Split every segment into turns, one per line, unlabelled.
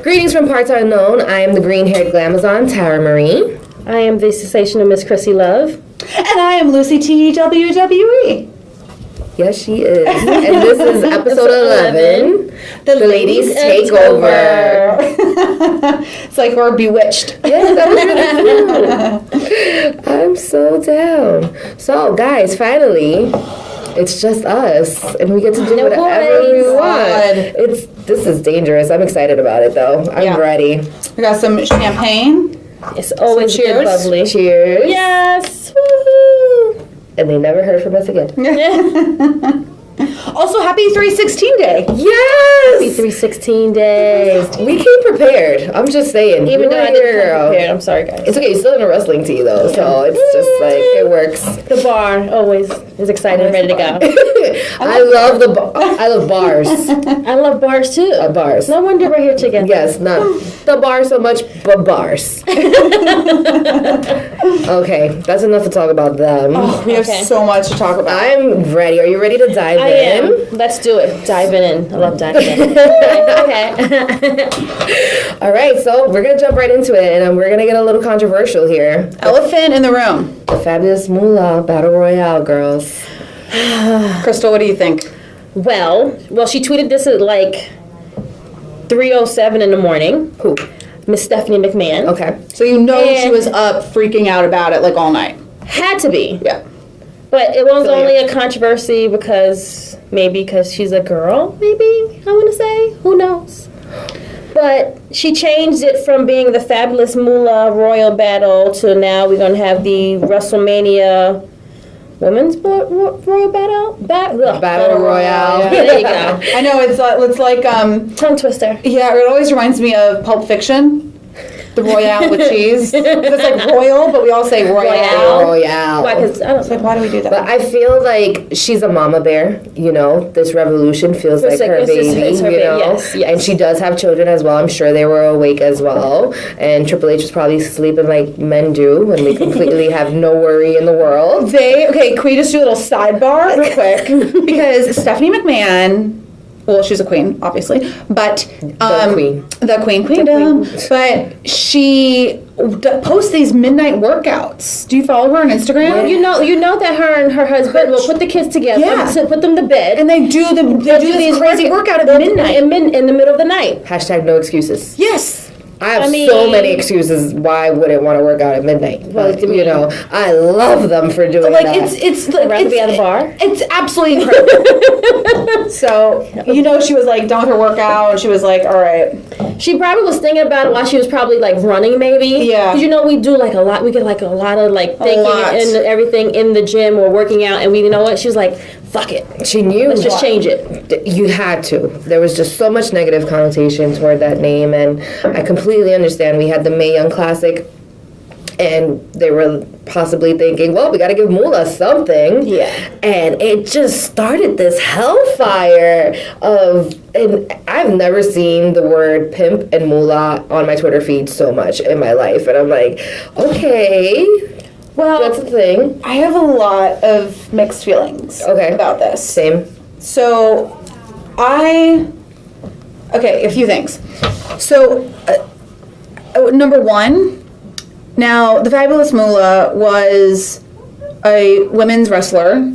Greetings from parts unknown. I am the green-haired glamazon, Tara Marie.
I am the sensational Miss Chrissy Love.
And I am Lucy T. WWE.
Yes, she is. And this is episode 11, The Ladies Takeover.
It's like we're bewitched.
Yeah, that was really cool. I'm so down. So, guys, finally, it's just us, and we get to do whatever we want. This is dangerous. I'm excited about it, though. I'm ready.
We got some champagne.
It's always
cheers.
good bubbly.
Cheers.
Yes. Woohoo.
And they never heard from us again.
Also, happy 316 day.
Yes!
Happy 316 days.
We came prepared. I'm just saying.
Even though I didn't come prepared. I'm sorry, guys.
It's okay. You're still in a wrestling tee, though, so it's just like, it works.
The bar always is excited and ready to go.
I love bars.
I love bars, too.
Bars.
No wonder we're here together.
Yes, not the bar so much, but bars. Okay, that's enough to talk about them.
Oh, we have so much to talk about.
I'm ready. Are you ready to dive in?
I am. Let's do it. Diving in. I love diving in. Okay.
All right, so we're going to jump right into it, and we're going to get a little controversial here.
Elephant in the room.
The fabulous Moolah Battle Royale, girls.
Crystal, what do you think?
Well, she tweeted this at like 3:07 in the morning.
Who?
Miss Stephanie McMahon.
Okay.
So you know she was up freaking out about it like all night.
Had to be.
Yeah.
But it was only a controversy because she's a girl, maybe, I want to say. Who knows? But she changed it from being the fabulous Moolah Royal Battle to now we're going to have the WrestleMania Women's Royal Battle?
Battle Royale.
There you go.
I know, it's like
Tongue twister.
Yeah, it always reminds me of Pulp Fiction. The Royale with cheese. It's like royal, but we all say Royale.
Royale.
Why? Because I don't know.
Why do we do that?
But I feel like she's a mama bear, you know. This revolution feels like her baby,
it's her
you know.
Yes.
And she does have children as well. I'm sure they were awake as well. And Triple H was probably sleeping like men do when they completely have no worry in the world.
Can we just do a little sidebar real quick? Because Stephanie McMahon, well, she's a queen, obviously, but the queendom. But she posts these midnight workouts. Do you follow her on Instagram?
Well, you know that her and her husband will put the kids together, put them to bed,
and they do these crazy workout at midnight,
in the middle of the night.
Hashtag no excuses.
Yes.
I have so many excuses why I wouldn't want to work out at midnight. But, you know, I love them for doing that.
It's
I'd rather be at a bar.
It's absolutely incredible. So, you know, she was like done with her workout, and she was like, all right.
She probably was thinking about it while she was probably like running, maybe.
Yeah.
Because, you know, we do like a lot. We get like a lot of like thinking and everything in the gym or working out. And you know what? She was like, fuck it.
She knew.
Let's just change it.
You had to. There was just so much negative connotation toward that name. And I completely understand. We had the Mae Young Classic. And they were possibly thinking, well, we got to give Moolah something.
Yeah.
And it just started this hellfire of, and I've never seen the word pimp and Moolah on my Twitter feed so much in my life. And I'm like, okay, well, that's the thing.
I have a lot of mixed feelings about this.
Same.
So, a few things. So, number one, now, the fabulous Moolah was a women's wrestler,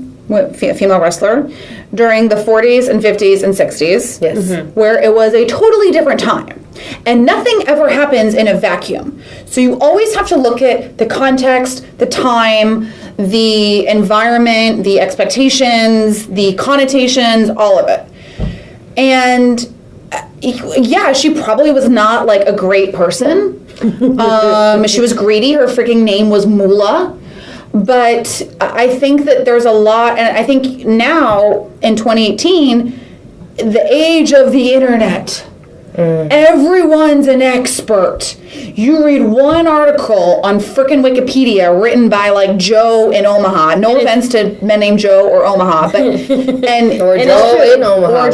female wrestler, during the 40s and 50s and 60s, where it was a totally different time. And nothing ever happens in a vacuum. So you always have to look at the context, the time, the environment, the expectations, the connotations, all of it. And yeah, she probably was not like a great person. She was greedy. Her freaking name was Moolah. But I think that there's a lot, and I think now in 2018, the age of the internet, everyone's an expert. You read one article on frickin' Wikipedia written by like Joe in Omaha. No offense to men named Joe or Omaha, but
Or Joe in Omaha.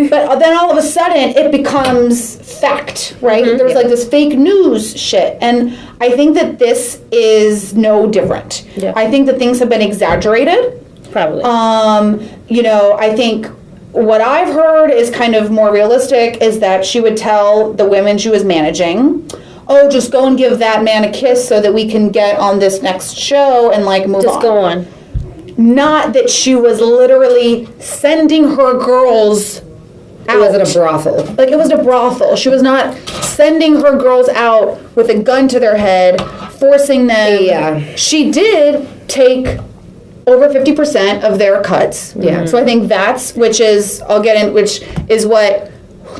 But then all of a sudden it becomes fact, right? There's like this fake news shit, and I think that this is no different. I think that things have been exaggerated.
Probably.
You know, I think what I've heard is kind of more realistic is that she would tell the women she was managing, oh, just go and give that man a kiss so that we can get on this next show and like move on.
Just go on.
Not that she was literally sending her girls out.
It wasn't a brothel.
Like, it was a brothel. She was not sending her girls out with a gun to their head, forcing them.
Yeah.
She did take over 50% of their cuts.
Yeah.
So I think that's, which is what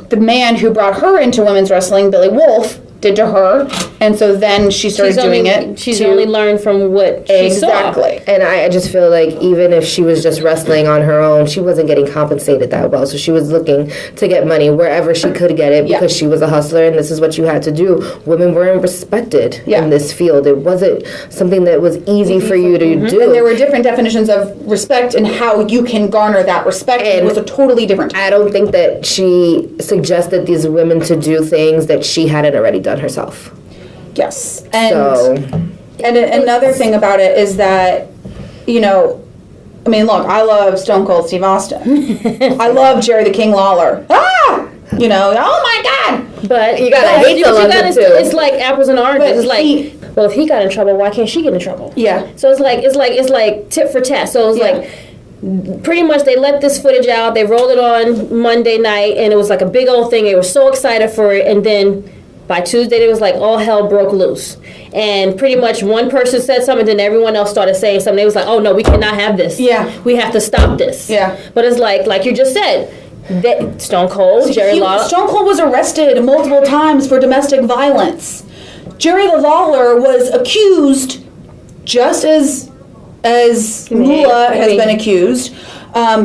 the man who brought her into women's wrestling, Billy Wolf, did to her, and so then she started doing it.
She's only learned from what she
exactly.
saw.
And I just feel like even if she was just wrestling on her own, she wasn't getting compensated that well. So she was looking to get money wherever she could get it because she was a hustler and this is what you had to do. Women weren't respected in this field. It wasn't something that was easy for you to do.
And there were different definitions of respect and how you can garner that respect. And it was a totally different time.
I don't think that she suggested these women to do things that she hadn't already done herself.
Yes. And another thing about it is that, you know, I mean, look, I love Stone Cold Steve Austin. I love Jerry the King Lawler. Ah! You know, oh my God!
But you gotta hate the London too.
It's like apples and oranges. It's like, well, if he got in trouble, why can't she get in trouble?
Yeah.
So it's like tit for tat. So it's like, pretty much they let this footage out. They rolled it on Monday night, and it was like a big old thing. They were so excited for it, and then by Tuesday, it was like all hell broke loose. And pretty much one person said something, then everyone else started saying something. They was like, oh no, we cannot have this.
Yeah.
We have to stop this.
Yeah.
But it's like you just said, that Stone Cold, Jerry Lawler.
Stone Cold was arrested multiple times for domestic violence. Jerry the Lawler was accused, just as Moolah has been accused,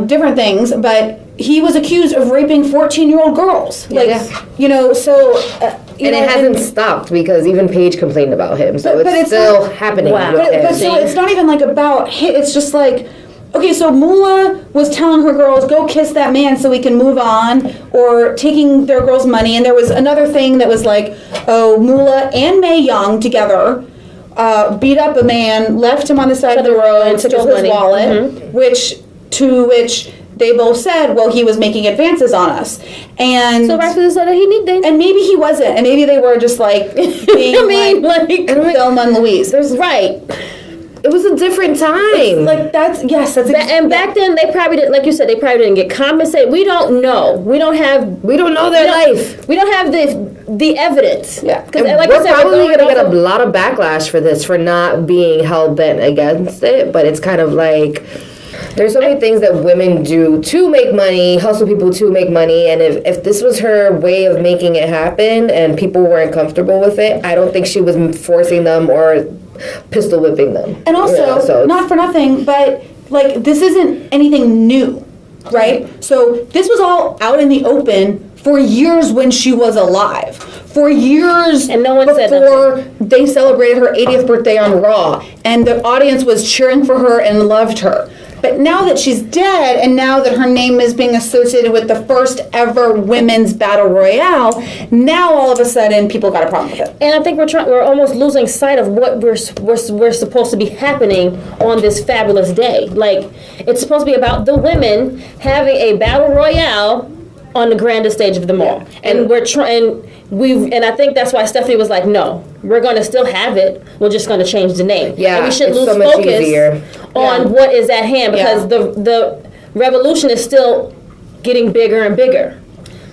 different things, but he was accused of raping 14-year-old girls. You know, so...
and it hasn't stopped because even Paige complained about him. So it's still happening.
Wow.
But so it's not even like about him. It's just like, okay, so Moolah was telling her girls, go kiss that man so we can move on, or taking their girls' money. And there was another thing that was like, oh, Moolah and Mae Young together beat up a man, left him on the side of the road, stole his wallet, which they both said, well, he was making advances on us. And
so rightfully said that he needed.
And maybe he wasn't. And maybe they were just like being like Thelma and Louise.
Right.
It was a different time.
And back then they probably didn't, like you said, they probably didn't get compensated. We don't know. We don't know their life. We don't have the evidence.
Yeah. Because like we're probably gonna get a lot of backlash for this, for not being hell bent against it. But it's kind of like, there's so many things that women do to make money, hustle people to make money, and if this was her way of making it happen and people weren't comfortable with it, I don't think she was forcing them or pistol whipping them.
And also, not for nothing, but like, this isn't anything new, right? So this was all out in the open for years when she was alive. For years,
and no one said
before they celebrated her 80th birthday on Raw, and the audience was cheering for her and loved her. But now that she's dead, and now that her name is being associated with the first ever women's battle royale, now all of a sudden people got a problem with it.
And I think we're almost losing sight of what we're supposed to be happening on this fabulous day. Like, it's supposed to be about the women having a battle royale on the grandest stage of them all. And we're trying. And I think that's why Stephanie was like, no, we're going to still have it. We're just going to change the name.
Yeah,
and we should lose
so much
focus
easier
on what is at hand, because the revolution is still getting bigger and bigger.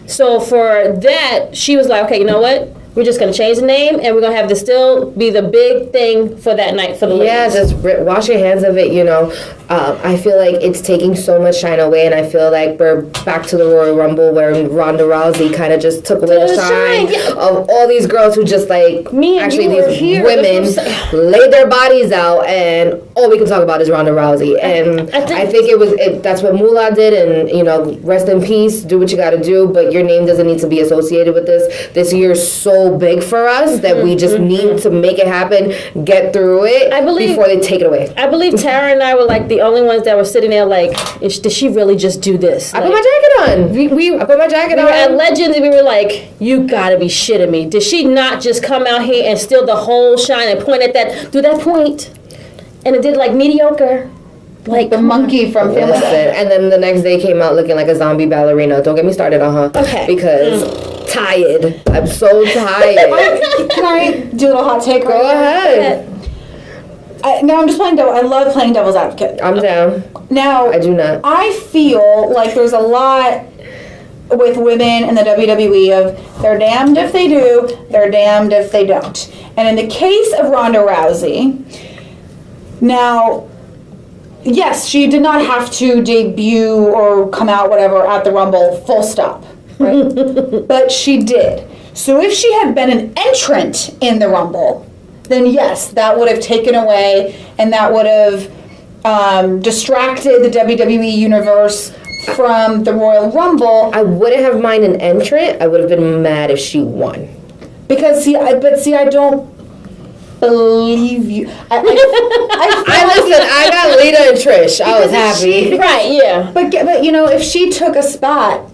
So for that, she was like, okay, you know what? We're just going to change the name, and we're going to have this still be the big thing for that night for the ladies.
Yeah, just wash your hands of it, you know. I feel like it's taking so much shine away, and I feel like we're back to the Royal Rumble where Ronda Rousey kind of just took away the shine of all these girls who just like, these women laid their bodies out, and all we can talk about is Ronda Rousey. And I think that's what Moolah did, and, you know, rest in peace, do what you got to do, but your name doesn't need to be associated with this. This year's so big for us that we just need to make it happen, get through it before they take it away.
I believe Tara and I were like the only ones that were sitting there like, did she really just do this?
I put my jacket on. I put my jacket on.
We were at Legends and we were like, you gotta be shitting me. Did she not just come out here and steal the whole shine and point at that, through that point? And it did like mediocre.
like the monkey from Family Guy.
And then the next day came out looking like a zombie ballerina. Don't get me started on her.
Okay.
Because tired. I'm so tired.
Can I do a little hot take?
Go ahead.
Now I'm just playing devil. I love playing devil's advocate.
I'm down.
Now
I do not.
I feel like there's a lot with women in the WWE of they're damned if they do, they're damned if they don't. And in the case of Ronda Rousey, now, yes, she did not have to debut or come out, whatever, at the Rumble, full stop, right? But she did. So if she had been an entrant in the Rumble, then yes, that would have taken away and that would have distracted the WWE universe from the Royal Rumble.
I wouldn't have minded an entrant. I would have been mad if she won.
Because I don't believe you. I
listen. I got Lita and Trish. I was happy.
Right, yeah.
But you know, if she took a spot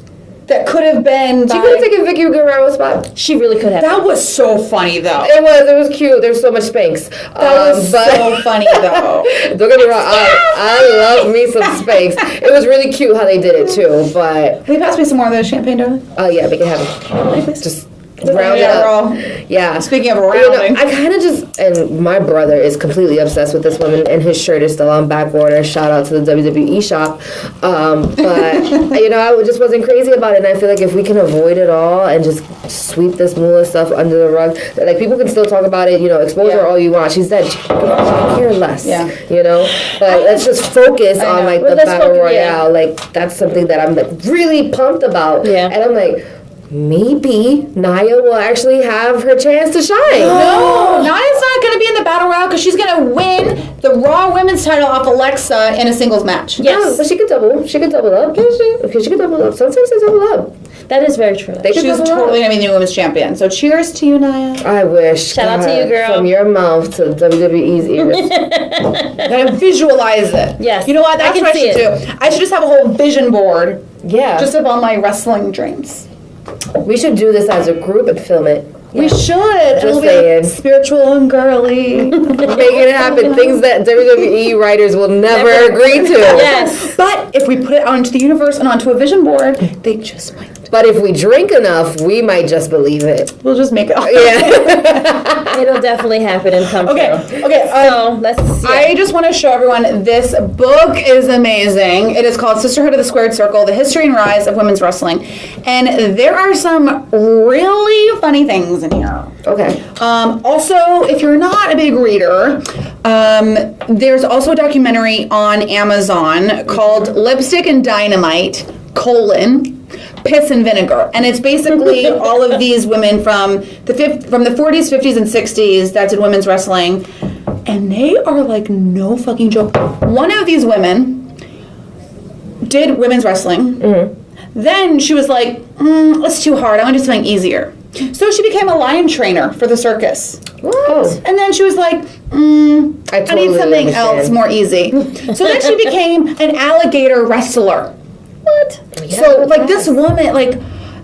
that could have been,
She could have taken Vicky Guerrero's spot.
She really could have.
That was so funny though.
It was cute. There's so much Spanx.
That was so funny though.
Don't get me wrong. I love me some Spanx. It was really cute how they did it too. But
Will you pass me some more of those champagne, darling?
oh yeah, make it happen. Just round it
Yeah,
up.
girl.
Yeah.
Speaking of
You know,
rounding.
I kind of just, and my brother is completely obsessed with this woman, and his shirt is still on back order. Shout out to the WWE shop. But, you know, I just wasn't crazy about it, and I feel like if we can avoid it all and just sweep this Moolah stuff under the rug, like, people can still talk about it, you know, expose her all you want. She's dead. She can care less.
Yeah.
You know? But let's just focus on, like,
Well,
the
let's
Battle
focus,
Royale.
yeah.
Like, that's something that I'm, like, really pumped about.
Yeah.
And I'm like, maybe Nia will actually have her chance to shine.
No, Nia's not going to be in the Battle Royale because she's going to win the Raw Women's title off Alexa in a singles match.
Yes.
Yeah, but she could double. She could double up. Okay, she could double up. Sometimes they double up.
That is very true.
They could
She's
double
totally
up.
going to be the new women's champion. So cheers to you, Nia.
I wish.
Shout out to you, girl.
From your mouth to WWE's ears.
Gotta visualize it.
Yes,
You know what?
I
That's
can
what I
see
should do. I should just have a whole vision board
Yeah.
just of all my wrestling dreams.
We should do this as a group and film it.
We should. It'll be
saying.
spiritual and girly.
Make it happen. Things that WWE writers will never agree to.
Yes.
But if we put it out into the universe and onto a vision board, they just might.
But if we drink enough, we might just believe it.
We'll just make it.
Yeah.
It'll definitely happen and come
Okay.
true.
Okay.
So let's see.
I just want to show everyone this book is amazing. It is called Sisterhood of the Squared Circle: The History and Rise of Women's Wrestling, and there are some really funny things in here.
Okay.
Also, if you're not a big reader, there's also a documentary on Amazon called Lipstick and Dynamite: Piss and Vinegar, and it's basically all of these women from the 40s, 50s, and 60s that did women's wrestling, and they are like no fucking joke. One of these women did women's wrestling. Then she was like, "That's too hard. I want to do something easier." So she became a lion trainer for the circus.
What?
And then she was like, I
totally
need something
understand.
else more easy. So then she became an alligator wrestler. What? So, like, this woman, like,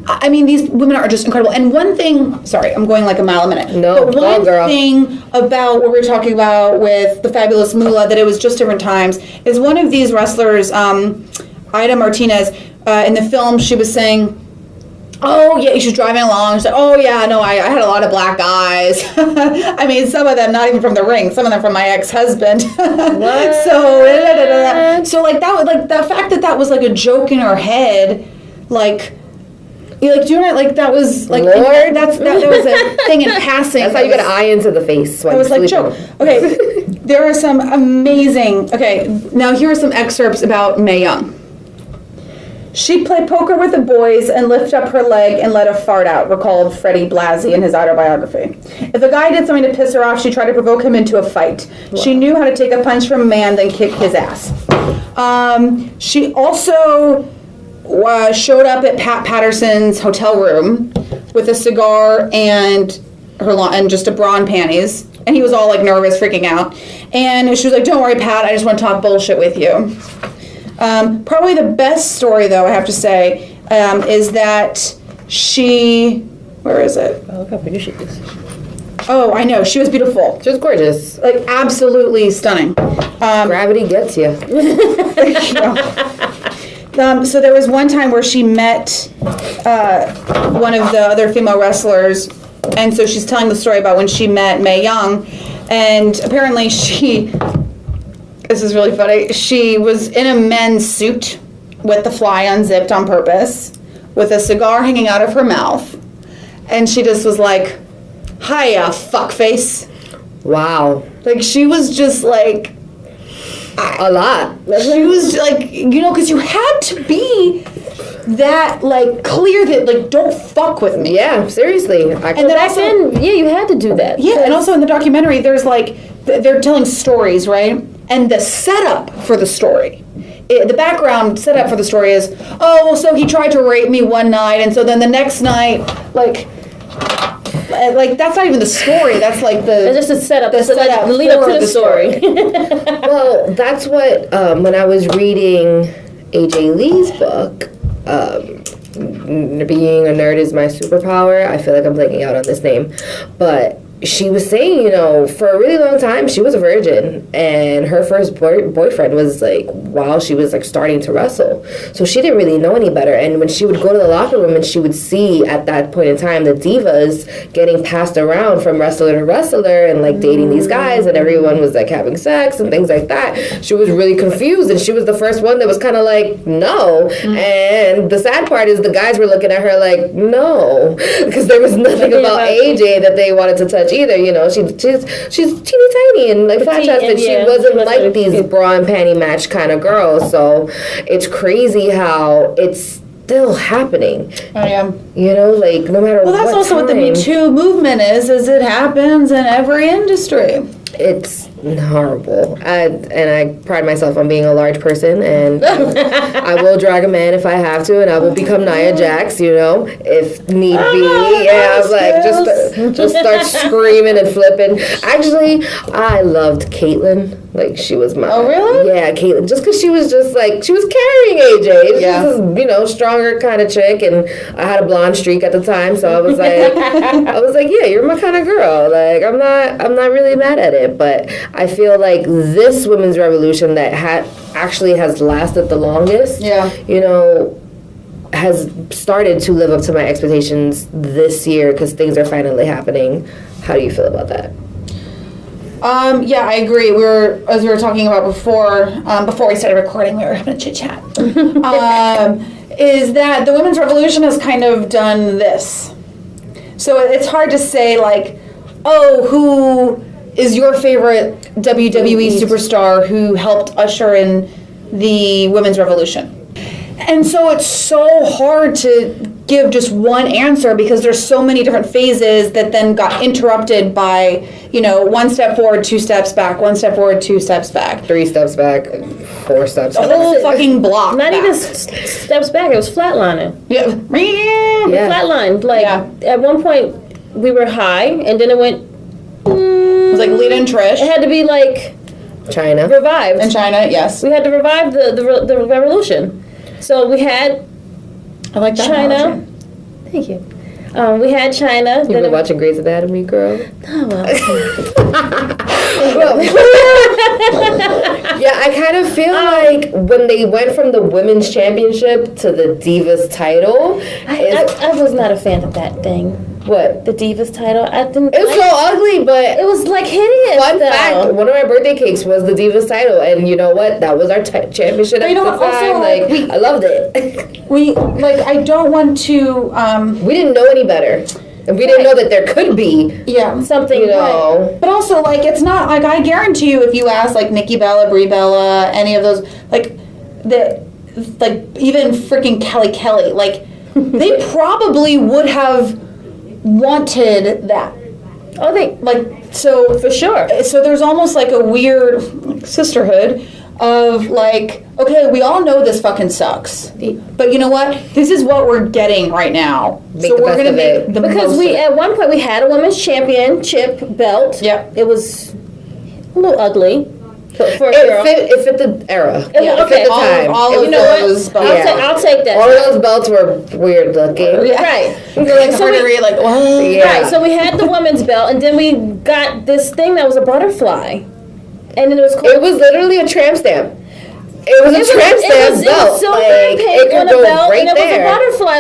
I mean, these women are just incredible. And one thing, sorry, I'm going like a mile a minute.
No,
but
go on,
one
girl.
thing about what we were talking about with the fabulous Moolah, that it was just different times, is one of these wrestlers, Ida Martinez, in the film, she was saying, oh, yeah, she's driving along. She's like, oh, yeah, no, I had a lot of black eyes. I mean, some of them not even from the ring, some of them from my ex-husband. So, like, that was, like, the fact that that was, like, a joke in her head, like, you like, do you know, like, that was, like,
Lord.
that was a thing in passing.
That's how you get an eye into the face.
I was like, joke. Okay, there are some amazing, okay, now here are some excerpts about Mae Young. She'd play poker with the boys and lift up her leg and let a fart out, recalled Freddie Blassie in his autobiography. If a guy did something to piss her off, she'd try to provoke him into a fight. Wow. She knew how to take a punch from a man, then kick his ass. She also showed up at Pat Patterson's hotel room with a cigar and just a bra and panties. And he was all like nervous, freaking out. And she was like, don't worry, Pat, I just want to talk bullshit with you. Probably the best story, though, I have to say, is that she... Where is it?
Oh, look how pretty she is.
Oh, I know. She was beautiful.
She was gorgeous.
Like, absolutely stunning.
Gravity gets you.
So there was one time where she met one of the other female wrestlers, and so she's telling the story about when she met Mae Young, and apparently this is really funny, she was in a men's suit with the fly unzipped on purpose, with a cigar hanging out of her mouth, and she just was like, hiya, fuckface.
Wow.
Like, she was just like...
A lot.
She was like, because you had to be that, like, clear that, like, don't fuck with me.
Yeah, seriously.
And then
Back
also,
then, you had to do that.
yeah, and also in the documentary, there's like, they're telling stories, right? And the setup for the story, the background setup for the story is, oh, well, so he tried to rape me one night, and so then the next night, like that's not even the story. That's like
It's just a setup.
The setup
the lead up
for
to the story.
Well, that's what, when I was reading AJ Lee's book, being a nerd is my superpower. I feel like I'm blanking out on this name. But she was saying, for a really long time, she was a virgin. And her first boyfriend was, like, while she was, like, starting to wrestle. So she didn't really know any better. And when she would go to the locker room and she would see, at that point in time, the divas getting passed around from wrestler to wrestler and, like, dating these guys. And everyone was, like, having sex and things like that. She was really confused. And she was the first one that was kind of like, no. And the sad part is the guys were looking at her like, no. Because there was nothing about AJ that they wanted to touch either. She's teeny tiny and like flat chested. She wasn't like these bra and panty match kind of girls. So it's crazy how it's still happening.
I am.
Like no matter what.
Well, that's also what the Me Too movement is it happens in every industry.
It's horrible. I pride myself on being a large person, and I will drag a man if I have to, and I will become Nia Jax, if need be. Yeah, I was like, just start screaming and flipping. Actually, I loved Caitlyn. Like, she was my...
Oh, really?
Yeah, Caitlyn. Just because she was just like, she was carrying AJ.
Yeah.
She was this, stronger kind of chick, and I had a blonde streak at the time, so I was like, yeah, you're my kind of girl. Like, I'm not really mad at it, but I feel like this women's revolution that actually has lasted the longest, has started to live up to my expectations this year because things are finally happening. How do you feel about that?
Yeah, I agree. As we were talking about before we started recording, we were having a chit chat. Is that the women's revolution has kind of done this? So it's hard to say like, oh, who is your favorite WWE superstar who helped usher in the women's revolution? And so it's so hard to give just one answer because there's so many different phases that then got interrupted by, one step forward, 2 steps back, 1 step forward, 2 steps back.
3 steps back, 4 steps back.
The whole fucking block.
Not even steps back, it was flatlining.
Yeah.
Flatlined. Like, at one point, we were high, and then it went...
It was like Lita and Trish.
It had to be like...
China.
Revived.
In China, yes.
We had to revive the revolution. So we had...
I like that
China.
analogy.
Thank you. We had China.
You've been watching Grey's Anatomy, girl?
Oh, well.
Yeah, I kind of feel like when they went from the women's championship to the Divas title...
I was not a fan of that thing.
What?
The Divas title. I didn't.
It was so ugly, but...
It was like hideous.
Fun fact, one of my birthday cakes was the Divas title, and you know what? That was our championship at the time. Also, I loved it.
I don't want to...
we didn't know any better. And we didn't know that there could be
something,
Right.
But also, it's not, I guarantee you if you ask, Nikki Bella, Brie Bella, any of those, even freaking Kelly, they probably would have wanted that.
Oh,
so
for sure.
So there's almost a weird sisterhood of okay, we all know this fucking sucks, but you know what? This is what we're getting right now. So we're gonna make the
because
most
at one point we had a women's championship belt.
Yep.
It was a little ugly. For a girl.
It fit the era.
Yeah.
It fit the time.
All of
those. I'll take that.
All of those belts were weird looking.
Yeah. Right.
So like, what?
Yeah.
Right. So we had the women's belt, and then we got this thing that was a butterfly, and then it was called.
It was literally a tramp stamp. It was a tramp stamp belt.
It was silver and pink on a belt,
right
and it
there.
was a butterfly,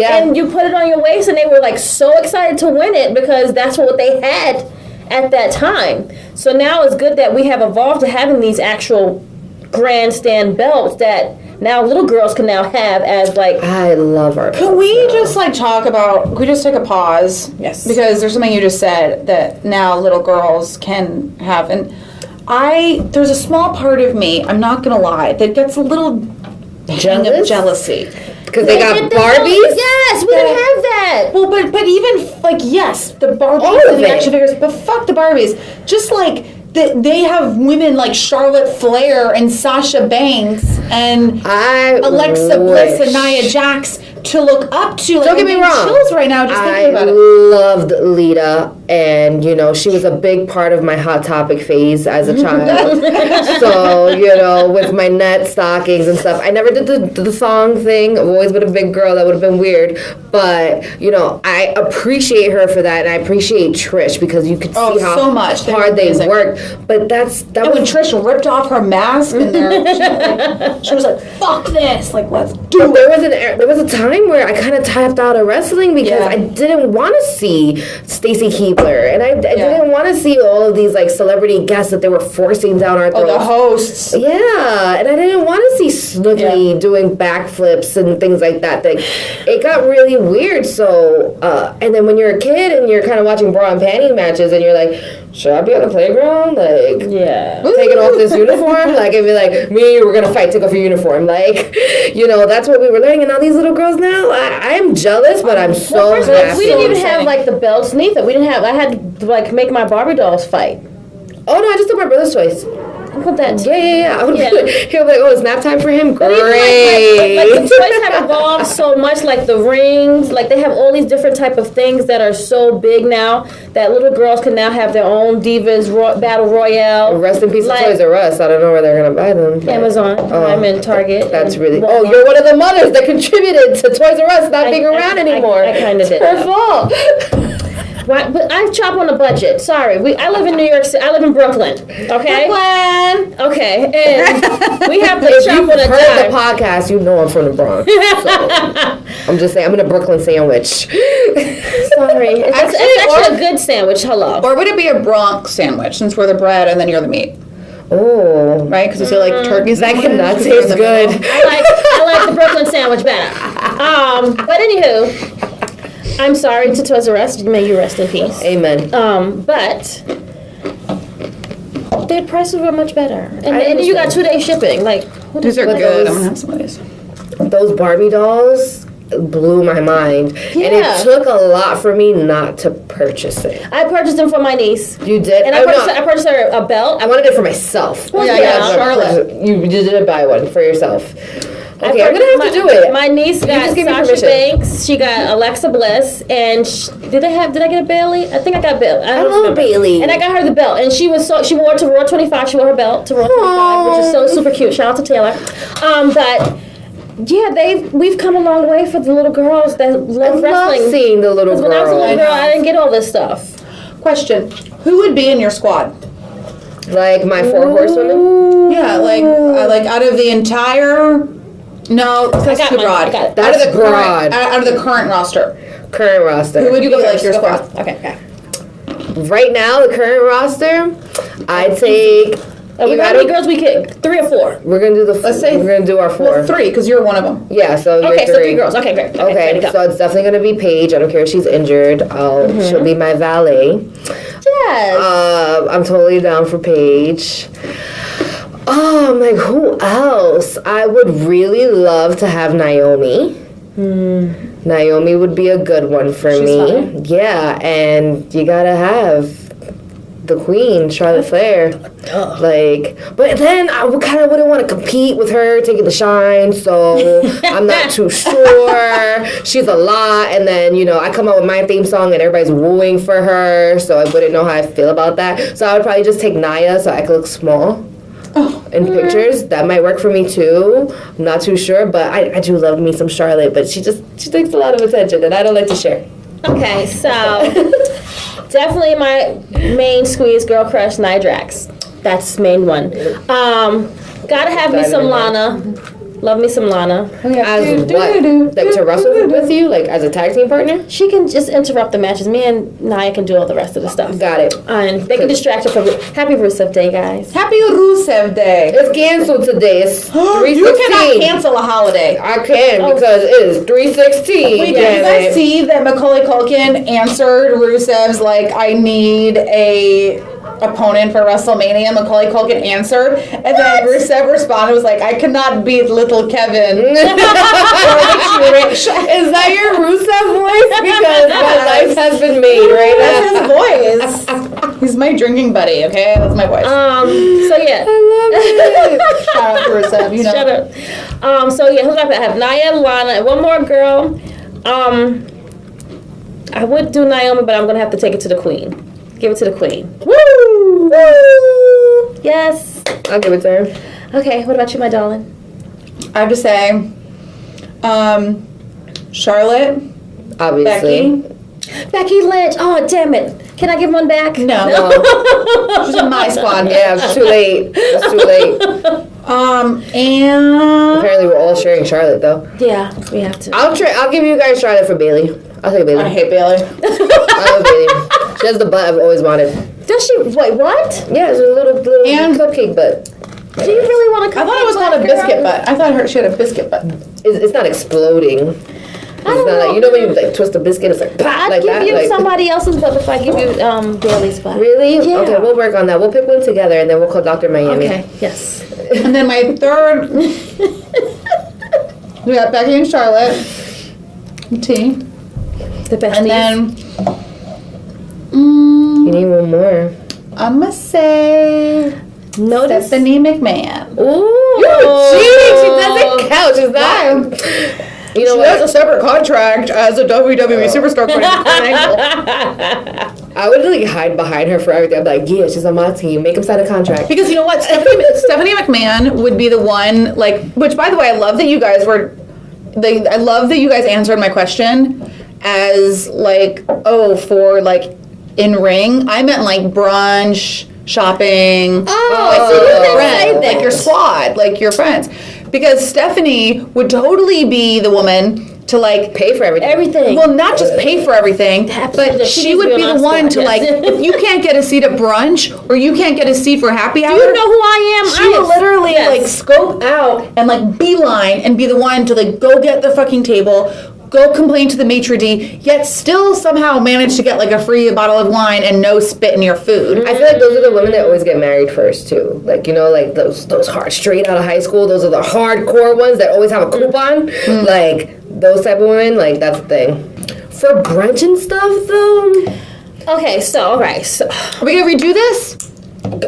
and you put it on your waist, and they were like so excited to win it because that's what they had at that time. So now it's good that we have evolved to having these actual grandstand belts that now little girls can now have as like.
I love our belts.
Can we just like talk about? Can we just take a pause?
Yes.
Because there's something you just said that now little girls can have, and there's a small part of me, I'm not gonna lie, that gets a little jealousy.
Because they got Barbies?
Yes, we didn't have that.
Well, but even like yes, the Barbies and the action figures, but fuck the Barbies. Just like they have women like Charlotte Flair and Sasha Banks and Alexa Bliss and Nia Jax to look up to. Like,
don't get me wrong.
Chills right now just thinking about it.
I loved Lita, and she was a big part of my Hot Topic phase as a child. So with my net stockings and stuff, I never did the thong thing. I've always been a big girl. That would have been weird, but I appreciate her for that, and I appreciate Trish because you could see how
so much.
hard they worked. But that
was when Trish ripped off her mask and she was like, "Fuck this! Like, let's do it."
There was a time where I kind of tapped out of wrestling because I didn't want to see Stacy Keibler, and I didn't want to see all of these like celebrity guests that they were forcing down our throats.
Oh, the hosts.
Yeah, and I didn't want to see Snooki doing backflips and things like that. Like, it got really weird. So, and then when you're a kid and you're kind of watching bra and panty matches, and you're like, should I be on the playground? Like, taking off this uniform? Like, it'd be like, me and you were gonna fight, take off your uniform. Like, that's what we were learning. And now these little girls now, I'm jealous, but I'm so happy.
We didn't even have like the belts neither. We didn't have. I had to like make my Barbie dolls fight.
Oh no, I just took my brother's toys.
I put that.
Yeah. He'll be like, oh, it's nap time for him. Great.
Like the toys have evolved so much. Like the rings, like they have all these different type of things that are so big now that little girls can now have their own Divas Battle Royale.
Rest in peace to Toys R Us. I don't know where they're gonna buy them.
Amazon. I'm in Target.
That's really. Oh, you're one of the mothers that contributed to Toys R Us not being around anymore.
I kind of did.
Her fault.
Why, but I chop on a budget. Sorry, I live in New York City. I live in Brooklyn. Okay.
Brooklyn.
Okay, and we have to
if
chop
you've
on a
heard
dime.
the podcast, you know I'm from the Bronx. So I'm just saying, I'm in a Brooklyn sandwich.
Sorry, it's actually a good sandwich. Hello.
Or would it be a Bronx sandwich since we're the bread and then you're the meat?
Oh,
right, because it's like turkey.
That cannot taste good.
I like the Brooklyn sandwich better. But anywho. I'm sorry to Toys R Us. May you rest in peace.
Amen.
But their prices were much better, and you got 2-day shipping. Like
these are good. I'm gonna have some of these.
Those Barbie dolls blew my mind, and it took a lot for me not to purchase it.
I purchased them for my niece.
You did,
and I purchased her a belt.
I wanted it for myself.
Well,
Charlotte.
You didn't buy one for yourself. Okay, I'm gonna have to do it.
My niece got Sasha Banks. She got Alexa Bliss, and did I get a Bailey? I think I got Bailey. I
love Bailey.
And I got her the belt, and she wore it to Raw 25. She wore her belt to Raw 25, which is so super cute. Shout out to Taylor. But yeah, we've come a long way for the little girls that love wrestling.
I love seeing the little girls.
When I was a little girl, I didn't get all this stuff.
Question: who would be in your squad?
Like my 4 horsewomen?
Yeah, like out of the entire. No, that's too broad.
That's broad.
Out of the current roster.
Current roster.
Who would be like your squad?
Okay.
Right now, the current roster, I'd take.
How many girls we kick? 3 or 4?
We're gonna do we're gonna do our 4.
Well, 3 because you're one of them.
Yeah, so you're 3.
So 3 girls. Okay, great.
Okay, so it's definitely gonna be Paige. I don't care if she's injured. She'll be my valet.
Yes.
I'm totally down for Paige. I'm like, who else? I would really love to have Naomi. Naomi would be a good one for me.
Fine.
Yeah, and you gotta have the queen, Charlotte Flair. Like, but then I kind of wouldn't want to compete with her taking the shine, so I'm not too sure. She's a lot, and then I come out with my theme song and everybody's wooing for her, so I wouldn't know how I feel about that. So I would probably just take Nia so I could look small. in pictures. That might work for me too. I'm not too sure, but I do love me some Charlotte, but she takes a lot of attention, and I don't like to share.
Okay, so definitely my main squeeze girl crush, Nia Jax. That's main one. Gotta have me some Lana. Love me some Lana.
As what? Like to wrestle with you? Like as a tag team partner?
She can just interrupt the matches. Me and Nia can do all the rest of the stuff.
Got it.
And they can distract her from Happy Rusev Day, guys.
Happy Rusev Day.
It's canceled today. It's 3/16.
You cannot cancel a holiday.
I can because it is 3/16.
Wait, did you guys see that Macaulay Culkin answered Rusev's like, I need a opponent for WrestleMania? Macaulay Culkin answered, and then Rusev responded, was like, I cannot beat little Kevin.
Is that your Rusev voice? Because my life has been made right now.
That's his voice. He's my drinking buddy, okay? That's my voice.
So yeah.
I love it.
Shout out to Rusev, you know.
Shut up. So yeah, who's I have? Nia and Lana, and one more girl. I would do Naomi, but I'm gonna have to take it to the Queen. Give it to the Queen.
Woo! Woo!
Yes.
I'll give it to her.
Okay, what about you, my darling?
I have to say, Charlotte,
Obviously.
Becky Lynch. Oh, damn it. Can I give one back?
No. She's in my squad.
Yeah, it's too late. It's too late.
And
Apparently we're all sharing Charlotte though.
Yeah, we have to.
I'll give you guys Charlotte for Bailey. I'll take Bailey.
I hate Bailey.
I love Bailey. She has the butt I've always wanted.
Does she? Wait, what?
Yeah, it's a little
And-
cupcake butt.
Do you really want to?
I thought it was called a biscuit butt. I thought she had a biscuit butt.
It's not exploding. It's not like, you know when you like twist a biscuit, it's like pop,
I'd
like
give
that.
you
Like,
somebody else's butt if I give you Bailey's butt.
really?
Yeah.
Okay, we'll work on that. We'll pick one together and then we'll call Dr. Miami.
Okay. Yes.
And then my third, we got Becky and Charlotte. T.
The best.
And then,
You need one more.
I'm going to say
notice.
Stephanie McMahon.
Ooh.
You're cheating. She doesn't count. She's not. You know
She
what?
has a separate contract as a WWE superstar.
I would like hide behind her for everything. I'm like, yeah, she's on my team. Make him sign a contract.
Because you know what? Stephanie McMahon would be the one, like, which by the way, I love that you guys I love that you guys answered my question as like, oh, for like in ring. I meant like brunch, shopping. Like your squad, like your friends. Because Stephanie would totally be the woman to like
Pay for everything.
Well, not just pay for everything, but
She
she
needs
would
to
be
be on
the
our
one
squad,
to like,
yes.
if you can't get a seat at brunch or you can't get a seat for happy hour.
Do you know who I am?
She would literally like scope out and like beeline and be the one to like go get the fucking table, go complain to the maitre d', yet still somehow manage to get like a free bottle of wine and no spit in your food.
I feel like those are the women that always get married first too. Like, you know, like those hard straight out of high school. Those are the hardcore ones that always have a coupon. Like those type of women. Like that's the thing. For brunch and stuff though.
Okay, so all right, so
Are we gonna redo this?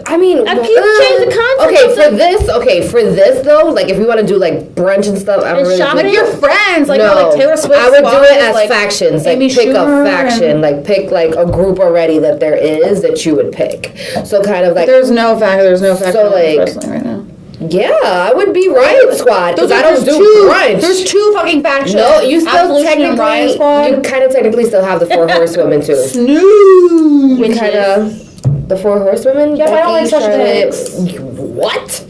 I mean,
I keep changing the content.
For this though, like if we want to do like brunch and stuff, I don't
And
really
shopping?
Like your friends, like,
no,
like Taylor Swift.
I would do
squad,
it as
like
factions. Like
Amy
pick a
Schumer
faction.
and-
Like pick like a group already that there is that you would pick. So kind of like
There's no faction
So, like,
wrestling right now.
yeah, I would be Riot Squad because I don't do brunch.
There's two fucking factions.
No, you still
Absolution and Riot
technically, you
Squad.
kind of technically still have the four horsewomen too.
Snooze.
You kind of the four horsewomen.
Yeah, but I don't like Sasha Banks.
What?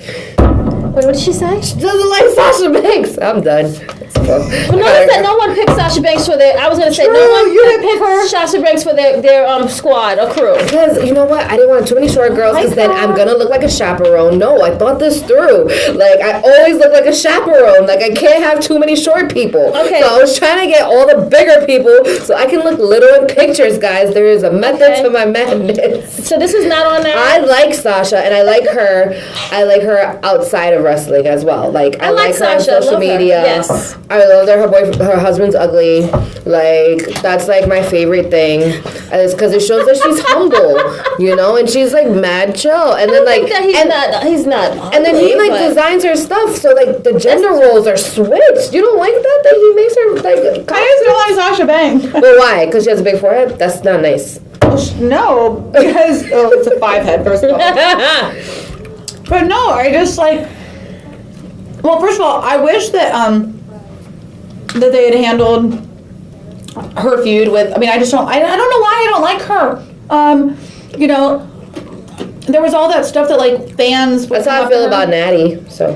wait, what did she say?
She doesn't like Sasha Banks. I'm done.
Well, notice that no one picked Sasha Banks for their. I was gonna say no one picked Sasha Banks for their squad or crew.
Because you know what, I didn't want too many short girls because then I'm gonna look like a chaperone. No, I thought this through. Like I always look like a chaperone. Like I can't have too many short people.
Okay.
So I was trying to get all the bigger people so I can look little in pictures, guys. There is a method to my madness.
So this is not on there.
I like Sasha and I like her. I like her outside of wrestling as well. Like I like her on
Sasha. I
social
love her.
media.
Yes.
I love that her husband's ugly. Like that's like my favorite thing. And it's because it shows that she's humble, you know, and she's like mad chill. And then like
he's not.
and then he
ugly,
like
but-
designs her stuff so like the gender roles are switched. You don't like that he makes her like.
I just don't like Sasha Banks.
Well, why? Because she has a big forehead. That's not nice.
No, because it's a 5 head first of all. But no, I just like. Well, first of all, I wish that that they had handled her feud with. I mean, I don't know why I don't like her. You know, there was all that stuff that like fans.
That's how I feel about Natty. So.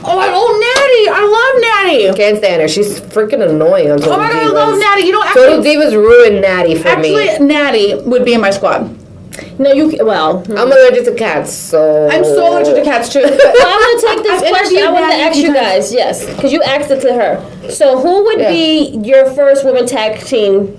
Natty! I love Natty!
Can't stand her. She's freaking annoying on Total Divas.
Oh my god, I love Natty. You know,
Total Divas ruined Natty for me.
Actually, Natty would be in my squad.
No, well.
I'm allergic to cats, so.
I'm so allergic to cats too.
Well, I'm gonna take this
I've
question. I wanted to ask you guys, yes, because you asked it to her. So, who would be your first women tag team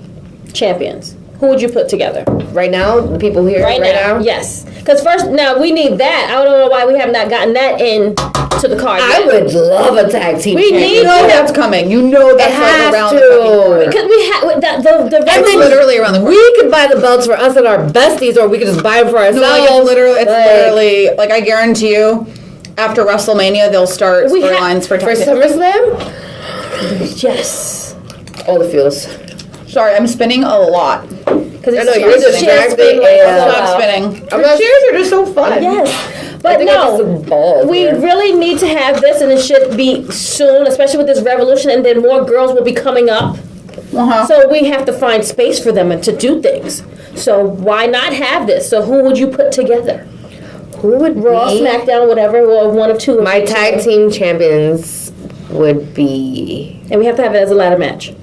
champions? Who would you put together?
Right now, the people here, right now?
Yes. Because first, now we need that. I don't know why we have not gotten that in to the card
I
yet.
would love a tag team.
We
champion.
need
That's coming. You know that's
has
like around
to.
the fucking corner.
Because we have the
And
It's
then
literally around the corner.
we could buy the belts for us and our besties, or we could just buy them for ourselves.
No, it's literally like I guarantee you, after WrestleMania they'll start storylines for
for
tag team.
SummerSlam.
yes.
All the feels.
Sorry, I'm spinning a lot.
Because
I know you're distracting.
Stop spinning.
not-
Cheers are just so fun.
Yes.
I
But
think I just
no,
bald
we
here.
really need to have this, and it should be soon, especially with this revolution, and then more girls will be coming up.
Uh-huh.
So we have to find space for them and to do things. So why not have this? So who would you put together?
Who would
Raw,
be?
SmackDown, whatever, or one of two.
My tag team champions would be.
And we have to have it as a ladder match.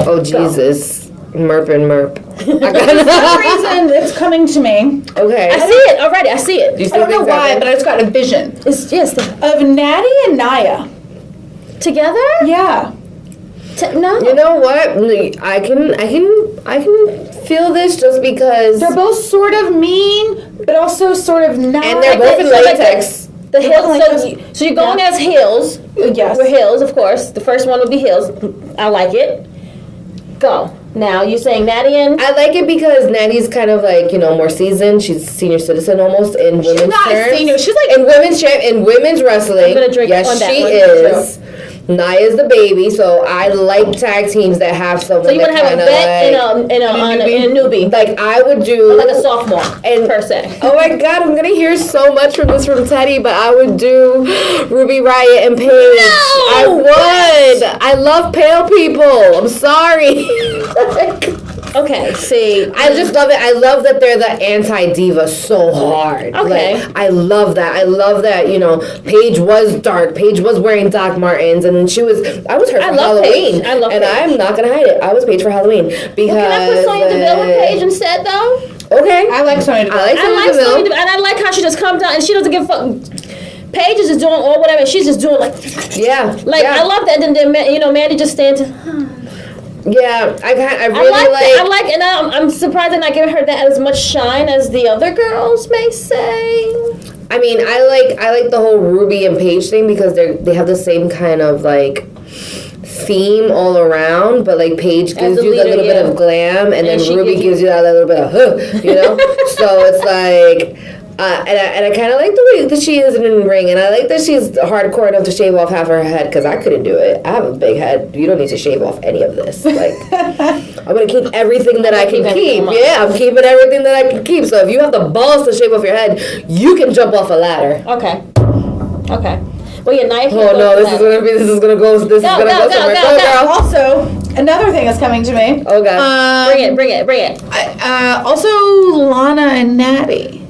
Oh Jesus, Merp and Merp.
For some reason, it's coming to me.
Okay.
I see it already. I see it.
You
I don't know why, but I just got a vision
It's just
of Natty and Naya.
together.
Yeah.
No.
You know what? I can feel this just because.
They're both sort of mean, but also sort of not.
And they're both in
So like
latex.
The heels.
like
So you're going as heels.
Yes.
We're heels, of course. The first one would be heels. I like it. Go. Now you're saying Natty and
I like it because Natty's kind of like, you know, more seasoned. She's a senior citizen almost in women's
She's not a
terms.
senior. She's like
in women's wrestling.
I'm gonna drink
yes,
on that
she
one.
is. Naya's the baby, so I like tag teams that have someone.
so you want to have a
that
vet
kinda
and a newbie,
like I would do
like a sophomore
and
per se.
Oh my god, I'm gonna hear so much from this from Teddy, but I would do Ruby Riott and Paige. I would. I love pale people. I'm sorry.
Okay. See,
I just love it. I love that they're the anti-diva so hard.
Okay.
Like, I love that. I love that, you know, Paige was dark. Paige was wearing Doc Martens, and I was her for
love
Halloween.
Paige. I love
and
Paige.
I'm not going to hide it. I was Paige for Halloween. Because,
can I put Sonya Deville with Paige instead though?
Okay.
I like Sonya Deville.
I like
I like
Sonya
Sonya
Deville.
Deville, and I like how she just comes out and she doesn't give a fuck. Paige is just doing all whatever, and she's just doing like
Yeah.
I love that. Then you know, Mandy just stands.
Yeah. I really
I like, and I'm surprised they're not giving her that as much shine as the other girls may say.
I mean, I like the whole Ruby and Paige thing because they have the same kind of like theme all around, but like Paige gives
the
you that
leader,
little bit
yeah.
of glam, and then
she
Ruby
gives
gives you that little bit of you know. So it's like. And I kind of like the way that she is in the ring, and I like that she's hardcore enough to shave off half her head because I couldn't do it. I have a big head. You don't need to shave off any of this. Like, I'm gonna keep everything that I can keep. Yeah, I'm keeping everything that I can keep. So if you have the balls to shave off your head, you can jump off a ladder.
Okay. Well, yeah, Nia.
Oh no, this is gonna go somewhere. Go, girl.
Also, another thing is coming to me.
Oh god.
Bring it.
Also, Lana and Natty.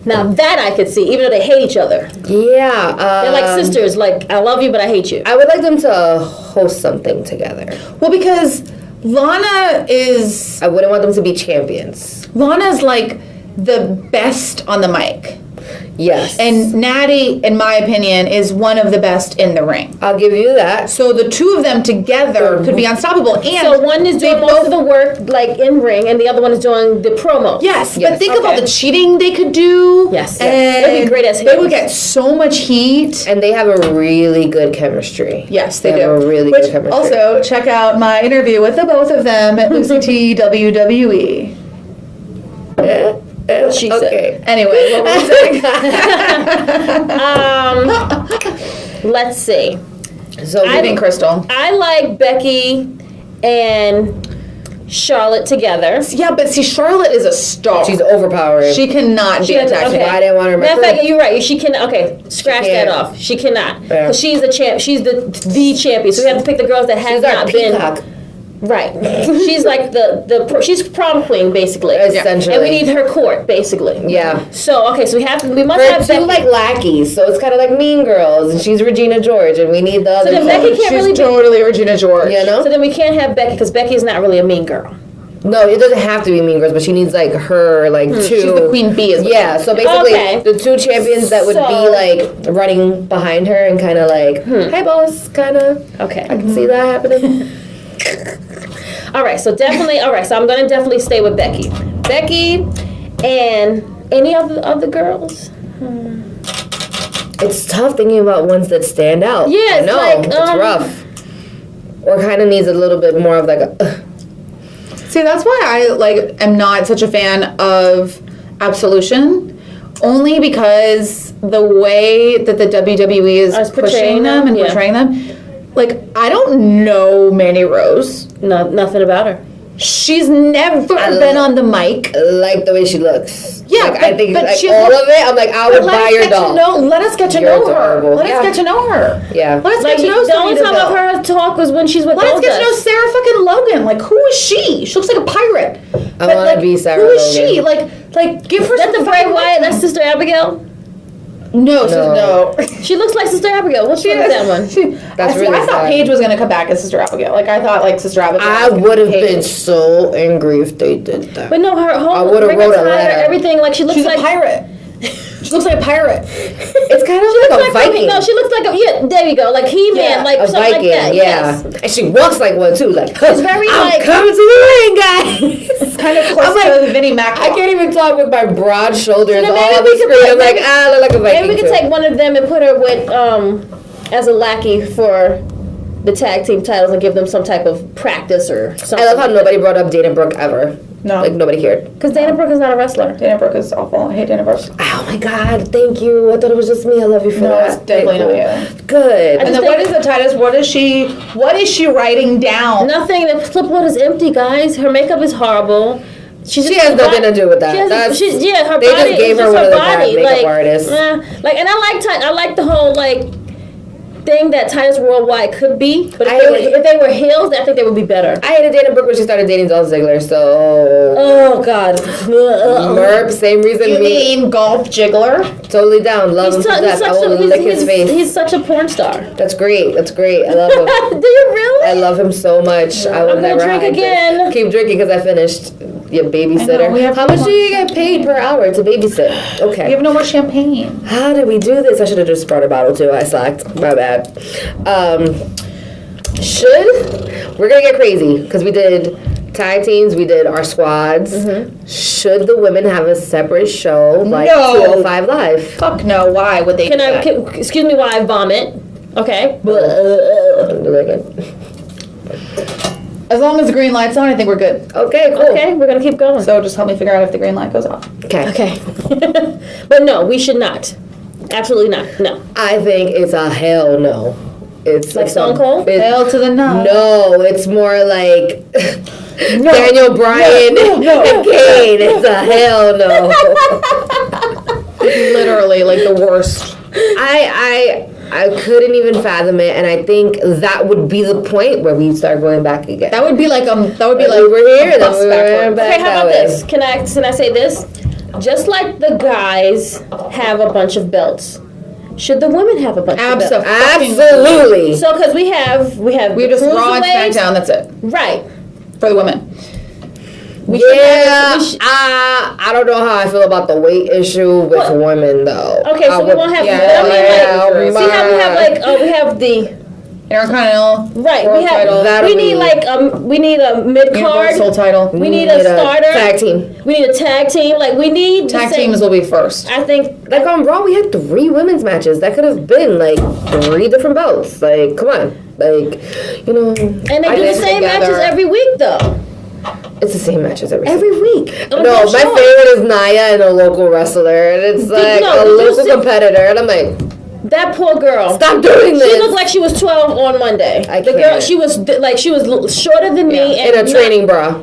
Now that I could see, even though they hate each other,
Yeah.
they're like sisters. Like I love you, but I hate you.
I would like them to host something together.
Well, because Lana is
I wouldn't want them to be champions.
Lana's like the best on the mic.
Yes.
And Natty, in my opinion, is one of the best in the ring.
I'll give you that.
So the two of them together could be unstoppable. And
So one is doing
they
most
both-
of the work, like in ring, and the other one is doing the promo.
Yes,
Yes.
but think of all
Okay.
the cheating they could do.
Yes.
And
They'd be great as
They would
heels.
get so much heat.
And they have a really good chemistry.
Yes, they
have
do.
a really
Which
good chemistry.
also, check out my interview with the both of them at Lucy T WWE.
She
Okay.
Anyway, what were we saying?
Let's see.
So
I think Crystal.
I like Becky and Charlotte together.
Yeah, but see, Charlotte is a star.
She's overpowering.
She cannot be a tag team.
I didn't want her.
Matter of fact, you're right. She cannot. Okay, scratch that off. She cannot. Because she's the champ. She's the champion. So we have to pick the girls that have not been. Right. She's like she's prom queen basically.
Essentially.
And we need her court basically.
Yeah.
So so we must
her
have
two
Becky.
like lackeys, so it's kind of like Mean Girls, and she's Regina George, and we need the other.
So then Becky can't really
totally Regina George.
You know.
So then we can't have Becky because Becky is not really a mean girl.
No, it doesn't have to be Mean Girls, but she needs like her two.
She's the queen bee.
Yeah, so basically the two champions that would be like running behind her and kind of like, hey boss, kind of.
Okay.
I can see that happening.
All right, so definitely. All right, so I'm gonna definitely stay with Becky. Becky, and any of the girls.
It's tough thinking about ones that stand out.
Yeah,
I know it's rough. Or kind of needs a little bit more of like a.
See, that's why I am not such a fan of Absolution, only because the way that the WWE is pushing them and portraying them. Like, I don't know Mandy Rose.
No, nothing about her.
She's never been on the mic.
Like the way she looks.
Yeah,
like, I think
but
like all of it. I'm like, I would buy your doll.
Let us get to know her. Let us get to know her.
Yeah.
Let us get to know.
The only time I've heard her talk was when she's with.
Let us get to know Sarah fucking Logan. Like, who is she? She looks like a pirate.
I want to be Sarah.
Who is
Logan.
she? Like, give her.
That's the Bray Wyatt. That's Sister Abigail.
No.
She looks like Sister Abigail. Which one is that one?
I thought Paige was gonna come back as Sister Abigail. Like, I thought Sister Abigail.
I would have been so angry if they did that.
But no, her whole
I would have wrote a letter.
Everything she looks
She's
like
a pirate. She looks like a pirate.
It's kind of like a Viking.
No, she looks like there you go, like He-Man, like
a
something
Viking.
like that.
Yeah,
Yes.
and she walks like one too. Like,
It's very
I'm coming to the ring, guys.
Kind of close to the Vinnie Mac.
I can't even talk with my broad shoulders
So
all
maybe
on
we
the
could
screen. I'm like,
maybe-
I look like a Viking.
Maybe we could take one of them and put her with as a lackey for the tag team titles and give them some type of practice or something.
I love how nobody brought up Dana Brooke ever.
No.
Like, nobody cared.
Because Dana Brooke is not a wrestler.
Dana Brooke is awful. I hate Dana Brooke.
Oh my God, thank you. I thought it was just me. I love you for that.
No, it's definitely not you.
Good.
And then what is the Titus? What is she writing down?
Nothing. The clipboard is empty, guys. Her makeup is horrible. She
has nothing to do with that.
Her
They
body.
just
It's
gave her
just
one of the
body.
makeup artists.
And I like the whole thing that Titus Worldwide could be, but if they were heels, I think they would be better.
I hated Dana Brooke when she started dating Dolph Ziggler, so.
Oh God.
Merp, same reason
You
me.
mean Golf Jiggler?
Totally down. Love him to death. I will lick his face.
He's such a porn star.
That's great. I love him.
Do you really?
I love him so much. I will
I'm gonna
never
drink
hide
again.
this. Keep drinking because I finished. Your babysitter. How much do you get paid per hour to babysit? Okay.
We have no more champagne.
How did we do this? I should have just brought a bottle too. I slacked. My bad. We're gonna get crazy because we did tag teams, we did our squads.
Mm-hmm.
Should the women have a separate show like
No.
205 Live?
Fuck no. Why would they?
Excuse me while I vomit. Okay.
As long as the green light's on, I think we're good.
Okay, cool.
Okay, we're gonna keep going.
So just help me figure out if the green light goes off.
Okay.
But no, we should not. Absolutely not. No.
I think it's a hell no. It's
Like Stone Cold?
Hell to the no.
No, it's more like Daniel Bryan and Kane. It's a hell no.
Literally, like the worst.
I couldn't even fathom it, and I think that would be the point where we start going back again.
That would be like
we were here, then we were back.
Okay, how about this? Can I say this? Just like the guys have a bunch of belts, should the women have a bunch of belts?
Absolutely.
So, because we have
just Raw and SmackDown. That's it.
Right.
For the women.
I don't know how I feel about the weight issue with women though.
Okay, so we won't have. See how we have the
Intercontinental.
Right. We need a mid card.
Universal title.
We need a starter.
Tag team.
We need a tag team. We need
tag teams will be first.
I think
on Raw we had 3 women's matches. That could have been 3 different belts. Come on.
And they do the same matches every week though.
It's the same matches every
week.
No, my favorite is Nia and a local wrestler, and it's a local competitor, and I'm like,
that poor girl.
Stop doing this.
She looked like she was 12 on Monday. The girl, she was shorter than me,
in a training bra.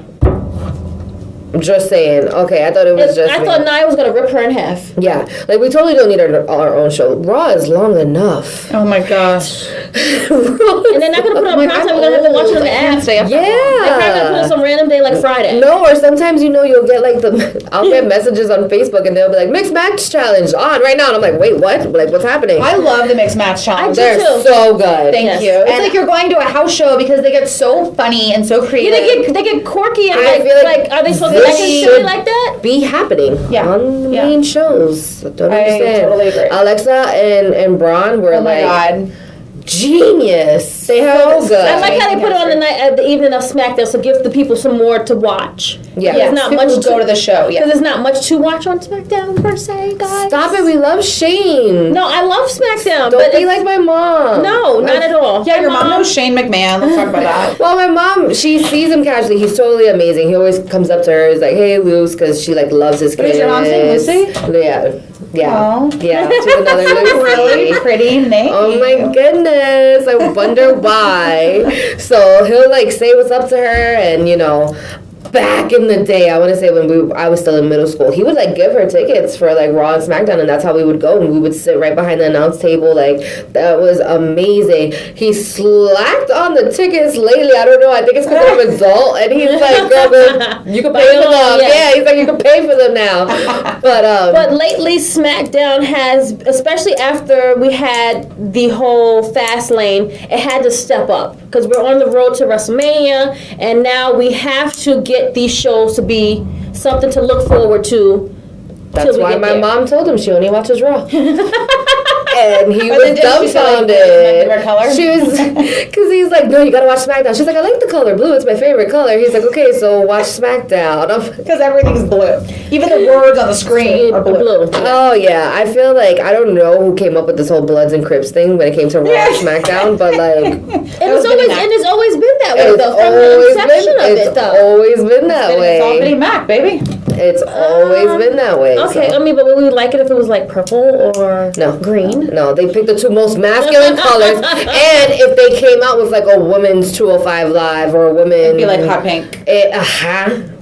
Just saying. Okay, I thought it was just.
I thought Nia was gonna rip her in half.
Yeah, like we totally don't need our own show. Raw is long enough.
Oh my gosh.
And they're not gonna put it on prime time. We're gonna have to watch it on the app.
Stay up
Yeah.
They're probably gonna put it some random day like Friday.
No, or sometimes you'll get like I'll get messages on Facebook and they'll be like mixed match challenge on right now, and I'm like, wait, what? Like, what's happening?
I love the mixed match challenge.
They're so good.
Thank you. It's like you're going to a house show because they get so funny and so creative.
Yeah, they get quirky and
I feel like
are they supposed to be silly like that?
Be happening on the main shows. I don't understand.
I totally agree.
Alexa and Braun were
God.
Genius. They have so good.
I like how they put it on the night at the evening of SmackDown, so give the people some more to watch.
Yeah,
there's not
people
much
to go to the show. Yeah,
because there's not much to watch on SmackDown per se, guys.
Stop it. We love Shane.
No, I love SmackDown.
Don't be like my mom.
No, not at all.
Yeah, your mom knows Shane McMahon. Let's talk about that.
Well, my mom, she sees him casually. He's totally amazing. He always comes up to her. He's like, "Hey, Luce," because she like loves his kids.
What is your mom's name, Lucy?
Yeah. Yeah.
Aww.
Yeah. She's another Lucy.
Really pretty name.
Oh my goodness. I wonder why. So he'll like say what's up to her, and back in the day, I want to say when I was still in middle school, he would like give her tickets for like Raw and SmackDown, and that's how we would go, and we would sit right behind the announce table. Like, that was amazing. He slacked on the tickets lately. I don't know. I think it's because I'm an adult, and he's like, girl, you can pay for them. Yeah, he's like, you can pay for them now.
But lately, SmackDown has, especially after we had the whole fast lane, it had to step up because we're on the road to WrestleMania, and now we have to get these shows to be something to look forward to.
That's why my mom told him she only watches Raw. And he was dumbfounded. She was, because he's like, no, you gotta watch SmackDown. She's like, I like the color blue. It's my favorite color. He's like, okay, so watch SmackDown.
Because everything's blue. Even the words on the screen are blue.
Oh yeah, I feel like I don't know who came up with this whole Bloods and Crips thing when it came to Raw and SmackDown, but like,
it's always been that way though. From the inception of it, though.
It's always been that way.
It's all Vinnie Mac, baby.
It's always been that way.
Okay,
so.
I mean, but would we like it if it was like purple or green?
No, they picked the two most masculine colors, and if they came out with like a woman's 205 Live or a woman,
it'd be like hot pink.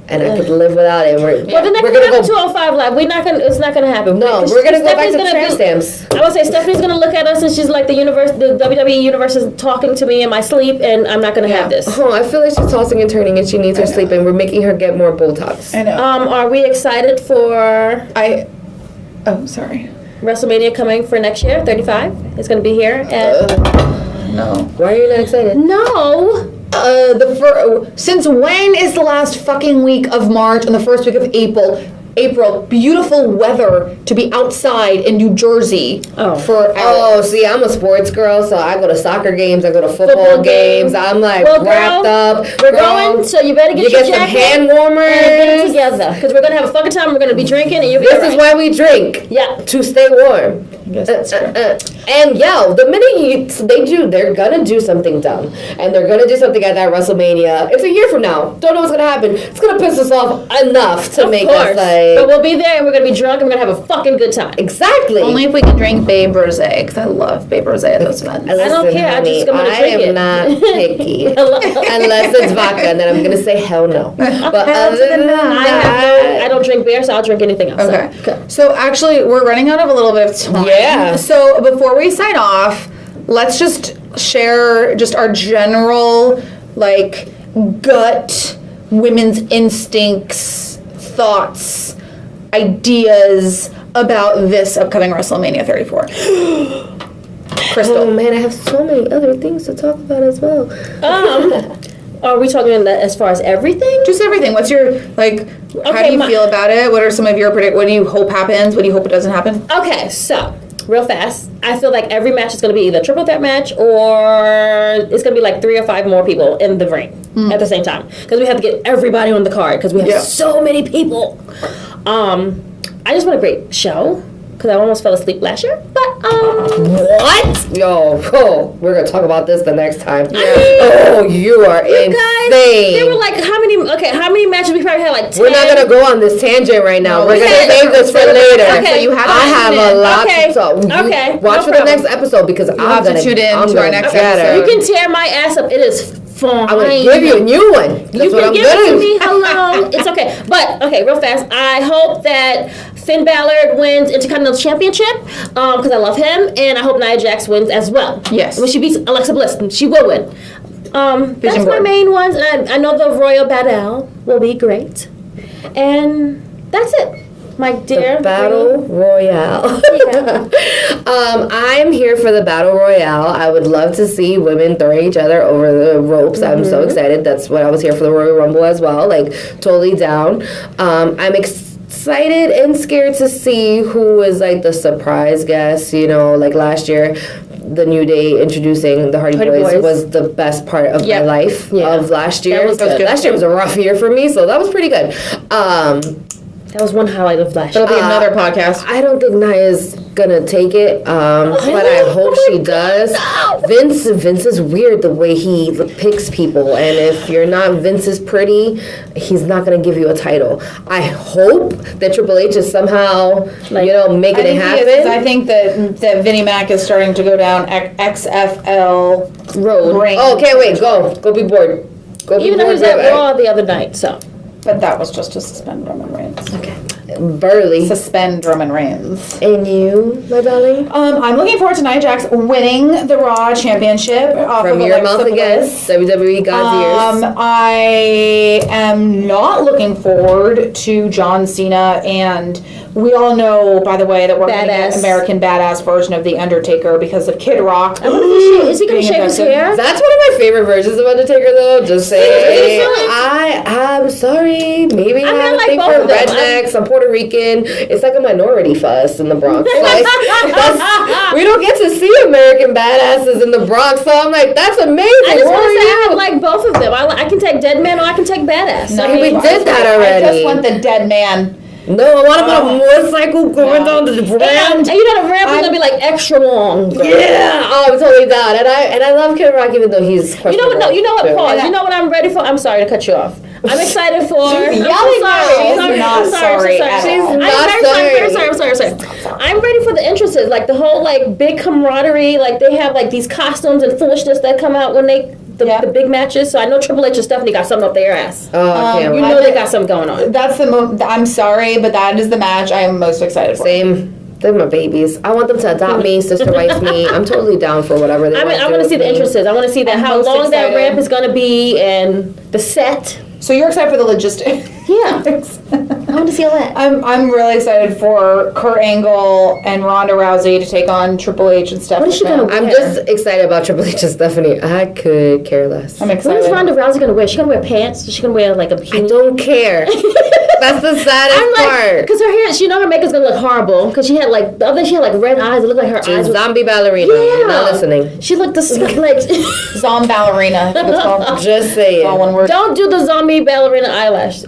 And I could live without it.
Well, then we're gonna go 205 Live. We're not gonna. It's not gonna happen.
No, we're gonna go back to tramp stamps.
I would say Stephanie's gonna look at us and she's like, the WWE universe is talking to me in my sleep, and I'm not gonna have this.
Oh, I feel like she's tossing and turning, and she needs her sleep, and we're making her get more Botox.
I know.
Are we excited for?
Oh, sorry.
WrestleMania coming for next year, 35. It's gonna be here.
No.
Why are you not excited?
No.
Since when is the last fucking week of March and the first week of April, beautiful weather to be outside in New Jersey for hours.
Oh, see, I'm a sports girl, so I go to soccer games, I go to football games. I'm like wrapped up.
We're going, so you better get your
some
jacket
hand warmers
and get it together, because we're gonna have a fucking time. We're gonna be drinking, and
this is why we drink.
Yeah,
to stay warm. And the minute they're gonna do something dumb, and they're gonna do something at that WrestleMania. It's a year from now. Don't know what's gonna happen. It's gonna piss us off enough to make us like.
But we'll be there, and we're gonna be drunk, and we're gonna have a fucking good time.
Exactly.
Only if we can drink Babe Rosé, because I love Babe Rosé at those events.
I don't care.
Honey,
I
am not picky unless it's vodka, and then I'm gonna say hell no. But other than that,
I don't drink beer, so I'll drink anything else.
Okay. So actually, we're running out of a little bit of time.
Yeah.
So before we sign off, let's just share just our general gut, women's instincts, thoughts, ideas about this upcoming WrestleMania 34. Crystal.
Oh man, I have so many other things to talk about as well.
Are we talking as far as everything?
Just everything. What's your how do you feel about it? What are some of your what do you hope happens? What do you hope it doesn't happen?
Okay, so real fast, I feel like every match is going to be either triple threat match or it's going to be like 3 or 5 more people in the ring at the same time, because we have to get everybody on the card because we have so many people. I just want a great show, because I almost fell asleep last year. But
what? We're gonna talk about this the next time. Yeah. You are insane.
Guys, they were like, how many matches we probably had? Like 10.
We're not gonna go on this tangent right now. We're gonna save this for later.
Okay,
so I have a lot to talk.
Okay,
watch for the next episode, because I'm
gonna tune in to our next episode.
You can tear my ass up. It is fine.
I'm gonna give you a new one. That's
You
what
can
I'm
give it to
gonna
me. Hello. It's okay. But, okay, real fast. I hope that Finn Balor wins Intercontinental Championship because I love him. And I hope Nia Jax wins as well.
Yes.
When she beats Alexa Bliss, she will win. That's my
board.
main ones. And I know the Royal Battle will be great. And that's it. My dear
Battle Royale. I'm here for the Battle Royale. I would love to see women throwing each other over the ropes. I'm so excited. That's what I was here for the Royal Rumble as well. Like, totally down. I'm excited and scared to see who is like the surprise guest. You know, like last year, the New Day introducing the Hardy Boys was the best part of my life of last year.
That was good.
Last year was a rough year for me, so that was pretty good.
That was one highlight of last year.
That'll be another podcast.
I don't think Nia's gonna take it, but I hope she does. Vince is weird the way he picks people, and if you're not Vince's pretty, he's not gonna give you a title. I hope that Triple H is somehow, making it happen.
I think that Vinnie Mac is starting to go down XFL road.
Oh, can't wait. Go be bored. Go be
Even though he
bored.
was at Raw the other night, so.
But that was just to suspend Roman Reigns.
Okay.
Burley.
Suspend Roman Reigns.
And you, my darling?
I'm looking forward to Nia Jax winning the Raw Championship
From your mouth again, WWE God's ears.
I am not looking forward to John Cena, and we all know, by the way, that we're going to get an American Badass version of The Undertaker because of Kid Rock.
Is he going to shave his hair?
That's one of my favorite versions of Undertaker, though. Just saying. I'm sorry. Maybe I have a thing for rednecks. I'm Puerto Rican. It's like a minority fest in the Bronx. Like, we don't get to see American badasses in the Bronx, so I'm like, that's amazing.
I just want to say I like both of them. I can take dead man or I can take badass.
No, we did that already.
I just want the dead man.
No, I want him on a motorcycle going down the ramp.
And you know the ramp is gonna be like extra long.
Yeah, I'm totally down. And I love Kid Rock even though he's questionable.
You know what? No, you know what? Pause. You know what I'm ready for? I'm sorry to cut you off. I'm excited for.
She's
I'm sorry. I'm ready for the entrances, like the whole like big camaraderie. Like they have like these costumes and foolishness that come out when they. The big matches, so I know Triple H and Stephanie got something up their ass.
Oh,
you know they got something going on.
That's I'm sorry, but that is the match I am most excited for.
Same. They're my babies. I want them to adopt me, sister wife me. I'm totally down for whatever they want.
I want to see the entrances. I want to see that how long that ramp is going to be and the set.
So you're excited for the logistics?
Yeah. I want to see all that.
I'm really excited for Kurt Angle and Ronda Rousey to take on Triple H and Stephanie.
What is she going to wear?
I'm just excited about Triple H and Stephanie. I could care less.
I'm excited.
What is Ronda Rousey going to wear? Is she going to wear pants? Is she going to wear like a bikini?
I don't care. That's the saddest part.
Because her hair, her makeup's going to look horrible. Because she had like, the other day she had like red eyes. It looked like her eyes were...
Zombie ballerina.
Yeah.
You're not listening.
She looked like...
Zombie ballerina. It's called.
Just say it.
All one word.
Don't do the zombie ballerina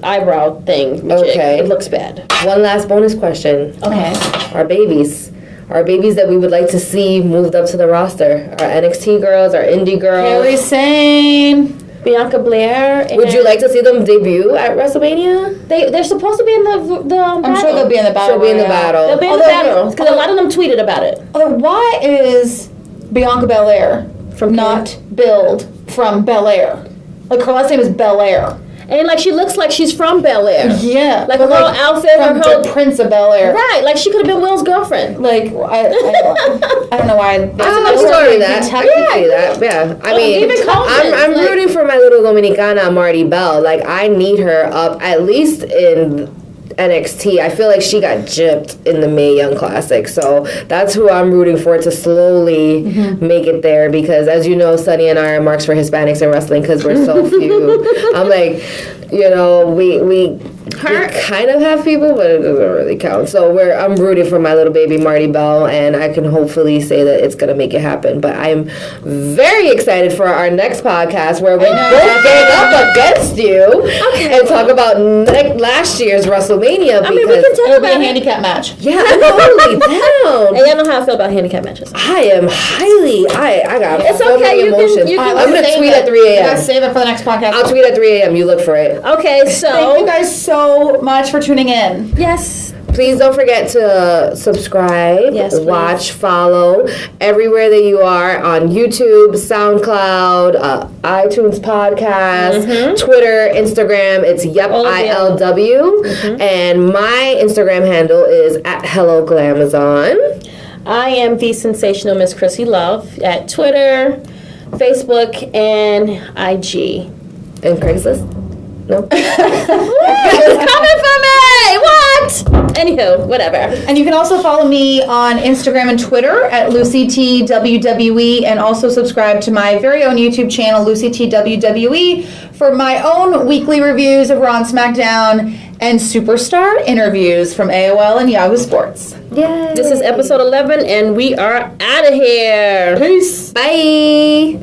eyebrow thing.
Okay.
It looks bad.
One last bonus question.
Okay.
Our babies that we would like to see moved up to the roster. Our NXT girls, our indie girls.
Kairi Sane.
Bianca Blair.
Would you like to see them debut at WrestleMania?
They're supposed to be in the battle.
I'm sure they'll be in the battle.
She'll be in the battle.
They'll be in the battle. Because a lot of them tweeted about it.
Why is Bianca Belair not billed from Belair? Like her last name is Belair.
And like she looks like she's from Bel Air.
Yeah.
Like her whole outfit,
from
her whole
the Prince of Bel Air.
Right, like she could have been Will's girlfriend.
Like I don't know why.
I can see that. Yeah. I mean, I'm rooting for my little Dominicana Marty Bell. Like I need her up at least in NXT. I feel like she got gypped in the Mae Young Classic, so that's who I'm rooting for to slowly make it there. Because as you know, Sunny and I are marks for Hispanics in wrestling because we're so few. I'm like, we kind of have people, but it doesn't really count. So I'm rooting for my little baby Marty Bell, and I can hopefully say that it's gonna make it happen. But I'm very excited for our next podcast where we're both gang up against you and talk about last year's WrestleMania.
I mean, we can talk
it'll be
about
a handicap match.
Yeah, I'm totally down.
And y'all know how I feel about handicap matches.
I am I got
it's
so
okay.
many emotions.
I'm
gonna tweet at 3 a.m.
You guys save it for the next podcast.
I'll tweet at 3 a.m. You look for it.
Okay, so
thank you guys so much for tuning in.
Yes.
Please don't forget to subscribe,
Yes, please.
watch, follow everywhere that you are on YouTube, SoundCloud, iTunes podcast, Twitter, Instagram. It's
All of them.
ILW. And my Instagram handle is @HelloGlamazon.
I am the sensational Miss Chrissy Love at Twitter, Facebook, and IG.
And Craigslist? No?
It's coming for me! What? Anywho, whatever.
And you can also follow me on Instagram and Twitter at LucyTWWE, and also subscribe to my very own YouTube channel, LucyTWWE, for my own weekly reviews of Raw and SmackDown and superstar interviews from AOL and Yahoo Sports.
Yay.
This is episode 11, and we are out of here.
Peace.
Bye.